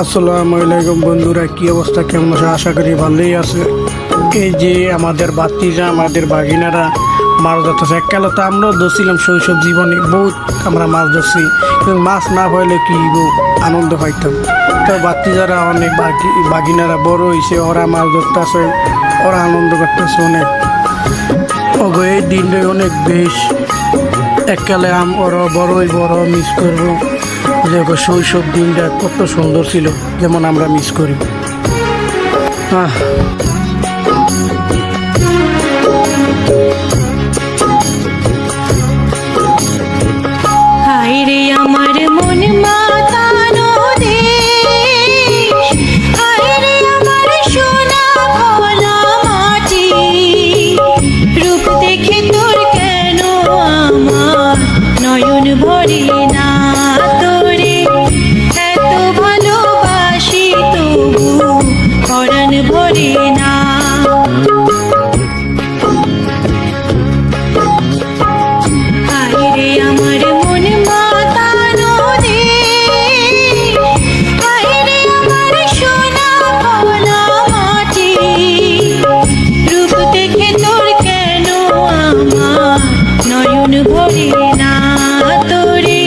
আসসালামু আলাইকুম বন্ধুরা, কি অবস্থা, কেমন আছে? আশা করি ভালোই আছে। এই যে আমাদের বাতিজা, আমাদের বাগিনারা মাছ ধরতেছে। এককালে তো আমরাও ধরছিলাম শৈশব জীবনে, বহুত আমরা মাছ ধরছি, কিন্তু মাছ না পাইলে কি আনন্দ পাইতাম। তো বাতিজারা অনেক বাগিনারা বড় হয়েছে, ওরা মাছ ধরতেছে, ওরা আনন্দ করতেছে অনেক। ওগো এই দিনটাই অনেক বেশ, এককালে ওরা বড় মিস করবো। যে শৈশব দিনটা কত সুন্দর ছিল, যেমন আমরা মিস করি। হায় রে আমার মন মাতানো দেশ, হায় রে আমার সোনা ভোলা মাটি, রূপ দেখে তোর কেন আমার নয়ন ভরে না, তোরে এত ভালোবাসি তবু পরাণ ভরে না। হায় রে আমার মন মাতানো দেশ, হায় রে আমার সোনা ভোলা মাটি, রূপ দেখে তোর কেন আমার নয়ন ভরে না, তোরে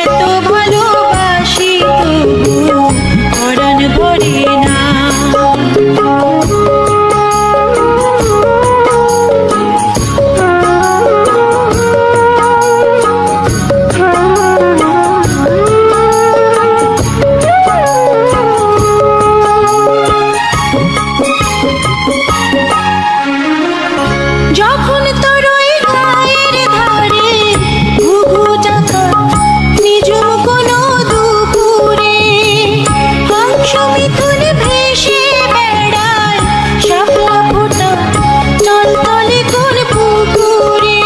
এত ভালোবাসি তবু পরাণ ভরে না। যখন তোর ওই গায়ের ধারে ঘুঘু ডাকা নিজম কোনো দুপুরে, হংস মিথুন ভেসে বেড়ায় শাপলা ফোটা টলটলে কোন পুকুরে,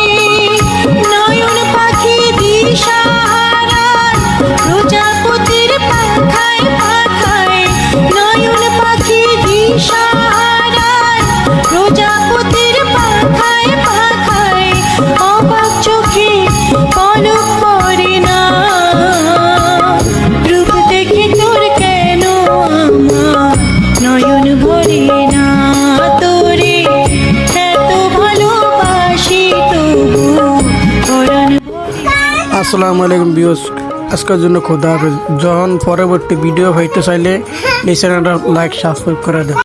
নয়ন পাখি দিশাহারায় প্রজাপতির পাখায় পাখায়, নয়ন পাখি দিশাহারায় প্রজাপতির পাখায় পাখায়, অবাক চোখে পলক পড়ে না, রূপ দেখে তোর কেন আমার নয়ন ভরে না, তোরে এত ভালোবাসি তবু পরাণ ভরে না। আসসালামু আলাইকুম ভিউয়ার্স, আজকের জন্য খোদা হাফেজ। যখন পরবর্তী ভিডিও পাইতে চাইলে এই চ্যানেলটা লাইক সাবস্ক্রাইব করে দেন।